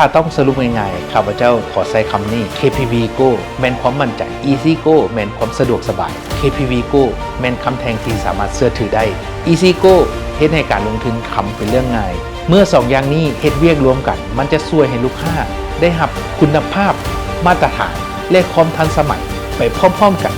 ถ้าต้องสรุปง่ายๆข้าพเจ้าขอใช้คำนี้ KPV Go แม่นความมั่นใจ Easy Go แม่นความสะดวกสบาย KPV Go แม่นคำแทงที่สามารถเชื่อถือได้ Easy Go เฮ็ดให้การลงทุนคำเป็นเรื่องง่ายเมื่อ2อย่างนี้เฮ็ดเวียกรวมกันมันจะช่วยให้ลูกค้าได้รับคุณภาพมาตรฐานและความทันสมัยไปพร้อมๆกัน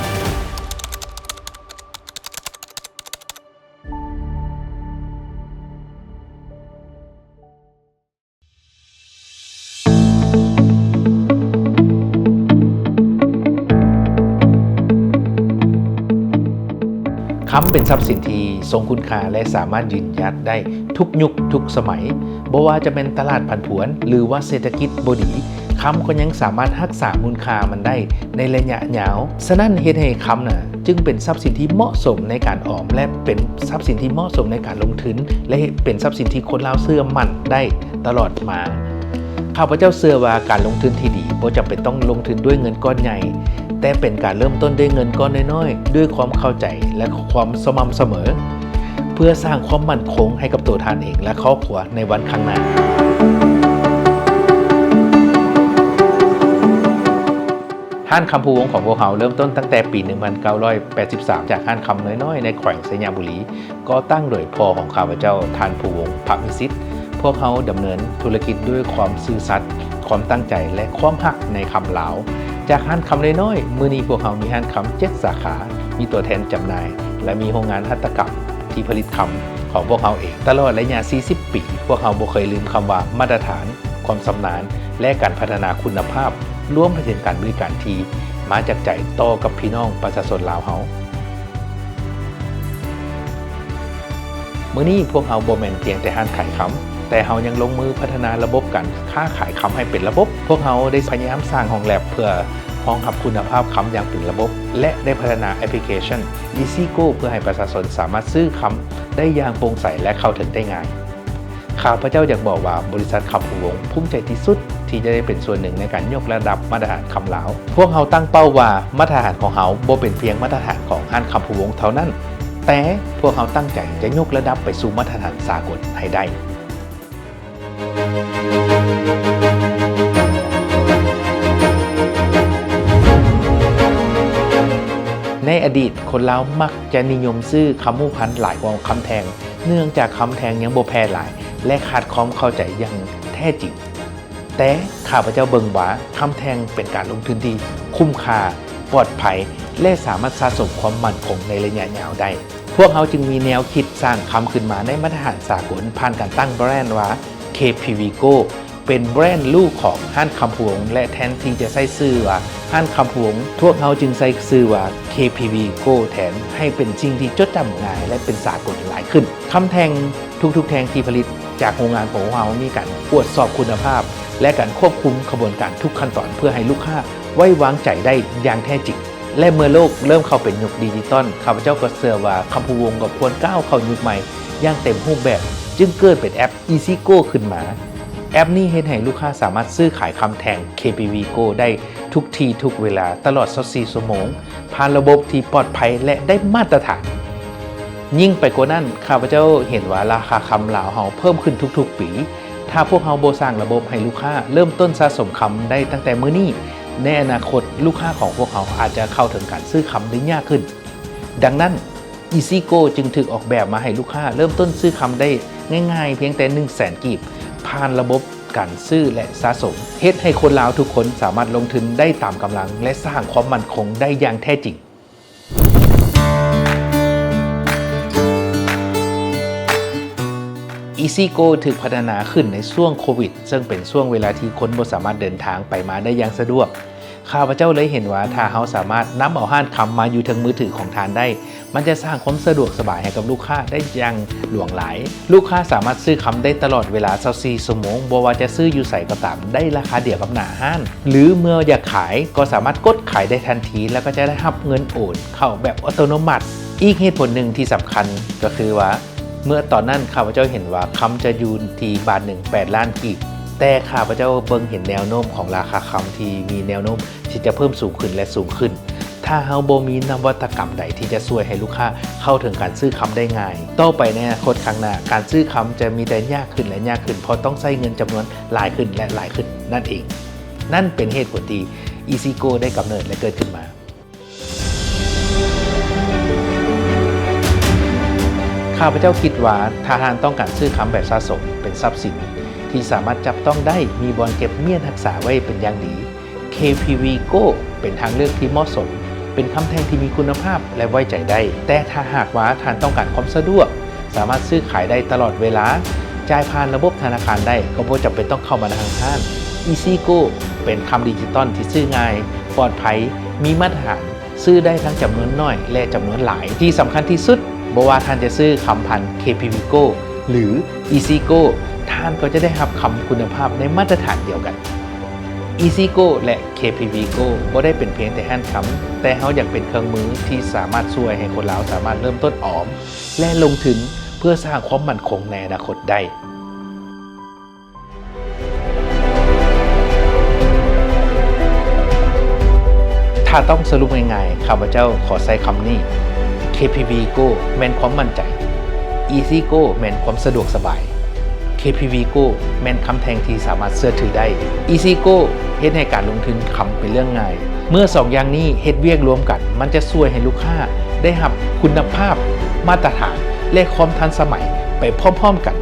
คำเป็นทรัพย์สินที่ทรงคุณค่าและสามารถยืนยัดได้ทุกยุคทุกสมัยบ่ว่าจะเป็นตลาดผันผวนหรือว่าเศรษฐกิจบ่ดีคำก็ยังสามารถรักษามูลค่ามันได้ในระยะยาวฉะนั้นเฮ็ดให้คำจึงเป็นทรัพย์สินที่เหมาะสมในการออมและเป็นทรัพย์สินที่เหมาะสมในการลงทุนและเป็นทรัพย์สินที่คนลาวเชื่อมั่นได้ตลอดมาข้าพเจ้าเชื่อว่าการลงทุนที่ดีบ่จำเป็นต้องลงทุนด้วยเงินก้อนใหญ่แต่เป็นการเริ่มต้นด้วยเงินก้อนน้อยๆด้วยความเข้าใจและความสม่ำเสมอเพื่อสร้างความมั่นคงให้กับตัวท่านเองและครอบครัวในวันข้างหน้าห้านคำภูวงของพวกเขาเริ่มต้นตั้งแต่ปี 1983 จากห้านคำน้อยๆในแขวงสยามบุรีก็ตั้งโดยพ่อของข้าพเจ้าท่านภูวงภวิสิทธิ์พวกเขาดำเนินธุรกิจด้วยความซื่อสัตย์ความตั้งใจและความหักในคำลาวจากห้านคำน้อยๆมื้อนี้พวกเขามีห้านคำ7 สาขามีตัวแทนจำหน่ายและมีโรงงานหัตถกรรมที่ผลิตคำของพวกเขาเองตลอดระยะ 40 ปีพวกเขาบ่เคยลืมคำว่ามาตรฐานความชำนาญและการพัฒนาคุณภาพรวมไปถึงการบริการที่มาจากใจต่อกับพี่น้องประชาชนลาวเฮามื้อนี้พวกเขาบ่แม่นเพียงแต่ห้านขายคำแต่เฮายังลงมือพัฒนาระบบการค้าขายคำให้เป็นระบบพวกเขาได้พยายามสร้างห้องแลบเพื่อรองรับคุณภาพคำอย่างเป็นระบบและได้พัฒนาแอปพลิเคชัน Easy Go เพื่อให้ประชาชนสามารถซื้อคำได้อย่างโปร่งใสและเข้าถึงได้ง่ายข้าพเจ้าอยากบอกว่าบริษัทคำภูวงภูมิใจที่สุดที่จะได้เป็นส่วนหนึ่งในการยกระดับมาตรฐานคำลาวพวกเขาตั้งเป้าว่ามาตรฐานของเขาบ่เป็นเพียงมาตรฐานของห้านคำภูวงเท่านั้นแต่พวกเขาตั้งใจจะยกระดับไปสู่มาตรฐานสากลให้ได้ในอดีตคนลาวมักจะนิยมซื้อคำหมู่พันหลายกว่าคำแทงเนื่องจากคำแทงยังบ่แพร่หลายและขาดความเข้าใจอย่างแท้จริงแต่ข้าพเจ้าเบิ่งว่าคำแทงเป็นการลงทุนที่คุ้มค่าปลอดภัยและสามารถสะสมความมั่นคงในระยะยาวได้พวกเขาจึงมีแนวคิดสร้างคำขึ้นมาในมาตรฐานสากลผ่านการตั้งแบรนด์ว่า KPV Go เป็นแบรนด์ลูกของห้านคำภูวงและแทนที่จะใช้ชื่อว่าห้านคำภูวงพวกเขาจึงใช้ชื่อว่า KPV Go แทนให้เป็นสิ่งที่จดจำง่ายและเป็นสากลหลายขึ้นคำแทงทุกๆแทงที่ผลิตจากโรงงานของเรามีการตรวจสอบคุณภาพและการควบคุมกระบวนการทุกขั้นตอนเพื่อให้ลูกค้าไว้วางใจได้อย่างแท้จริงและเมื่อโลกเริ่มเข้าเป็นยุคดิจิตอลข้าพเจ้าก็เชื่อว่าคำภูวงก็ควรก้าวเข้ายุคใหม่อย่างเต็มรูปแบบจึงเกิดเป็นแอป Easy Go ขึ้นมาแอปนี้เฮ็ดให้ลูกค้าสามารถซื้อขายคำแทง KPV Go ได้ทุกที่ทุกเวลาตลอด24 ชั่วโมงผ่านระบบที่ปลอดภัยและได้มาตรฐานยิ่งไปกว่านั้นข้าพเจ้าเห็นว่าราคาคำลาวเฮาเพิ่มขึ้นทุกๆปีถ้าพวกเฮาบ่สร้างระบบให้ลูกค้าเริ่มต้นสะสมคำได้ตั้งแต่มื้อนี้ในอนาคตลูกค้าของพวกเขาอาจจะเข้าถึงการซื้อคำได้ยากขึ้นดังนั้น Easy Go จึงถูกออกแบบมาให้ลูกค้าเริ่มต้นซื้อคำได้ง่ายๆเพียงแต่ 100,000 กีบผ่านระบบการซื้อและสะสมเฮ็ดให้คนลาวทุกคนสามารถลงทุนได้ตามกำลังและสร้างความมั่นคงได้อย่างแท้จริงEasy Go ถูกพัฒนาขึ้นในช่วงโควิดซึ่งเป็นช่วงเวลาที่คนบ่สามารถเดินทางไปมาได้อย่างสะดวกข้าพเจ้าเลยเห็นว่าถ้าเฮาสามารถนำเอาห้านคำมาอยู่ทางมือถือของทานได้มันจะสร้างความสะดวกสบายให้กับลูกค้าได้อย่างหลวงหลายลูกค้าสามารถซื้อคำได้ตลอดเวลา24 ชั่วโมงบ่ว่าจะซื้ออยู่ไสก็ตามได้ราคาเดียวกับหน้าห้านหรือเมื่ออยากขายก็สามารถกดขายได้ทันทีแล้วก็จะได้รับเงินโอนเข้าแบบอัตโนมัติอีกเหตุผลหนึ่งที่สำคัญก็คือว่าเมื่อตอนนั้นข้าพเจ้าเห็นว่าคำจะอยู่ที่บาท8 ล้านกีบแต่ข้าพเจ้าเบิ่งเห็นแนวโน้มของราคาคำที่มีแนวโน้มที่จะเพิ่มสูงขึ้นและสูงขึ้นถ้า ถ้าเฮาบ่มีนวัตกรรมใดที่จะช่วยให้ลูกค้าเข้าถึงการซื้อคำได้ง่ายต่อไปในอนาคตข้างหน้าการซื้อคำจะมีแต่ยากขึ้นและยากขึ้นเพราะต้องใช้เงินจำนวนหลายขึ้นและหลายขึ้นนั่นเองนั่นเป็นเหตุผลที่ EasyGo ได้กำเนิดและเกิดขึ้นมาข้าพเจ้าคิดว่าถ้าท่านต้องการซื้อคำแบบสะสมเป็นทรัพย์สินที่สามารถจับต้องได้มีบอลเก็บเมียนรักษาไว้เป็นอย่างดี KPV Go เป็นทางเลือกที่เหมาะสมเป็นคำแท่งที่มีคุณภาพและไว้ใจได้แต่ถ้าหากว่าท่านต้องการความสะดวกสามารถซื้อขายได้ตลอดเวลาจ่ายผ่านระบบธนาคารได้ก็บ่จำเป็นต้องเข้ามาในทางห้าง EasyGo เป็นคำดิจิตอลที่ซื้อง่ายปลอดภัยมีมาตรฐานซื้อได้ทั้งจำนวนน้อยและจำนวนหลายที่สำคัญที่สุดบ่ว่าท่านจะซื้อคำพัน KPV Go หรือ EasyGo ท่านก็จะได้รับคำคุณภาพในมาตรฐานเดียวกัน EasyGo และ KPV Go บ่ได้เป็นเพียงแต่แฮนด์คำแต่เขาอยากเป็นเครื่องมือที่สามารถช่วยให้คนเราสามารถเริ่มต้นออมและลงทุนเพื่อสร้างความมั่นคงในอนาคตได้ถ้าต้องสรุปง่ายๆข้าพเจ้าขอใช้คำนี้ KPV Go แม่นความมั่นใจ EasyGo แม่นความสะดวกสบาย KPV Go แม่นคำแทงที่สามารถเชื่อถือได้ EasyGo เฮ็ดให้การลงทุนคำเป็นเรื่องง่ายเมื่อ2อย่างนี้เฮ็ดเวียกรวมกันมันจะช่วยให้ลูกค้าได้รับคุณภาพมาตรฐานและความทันสมัยไปพร้อมๆกัน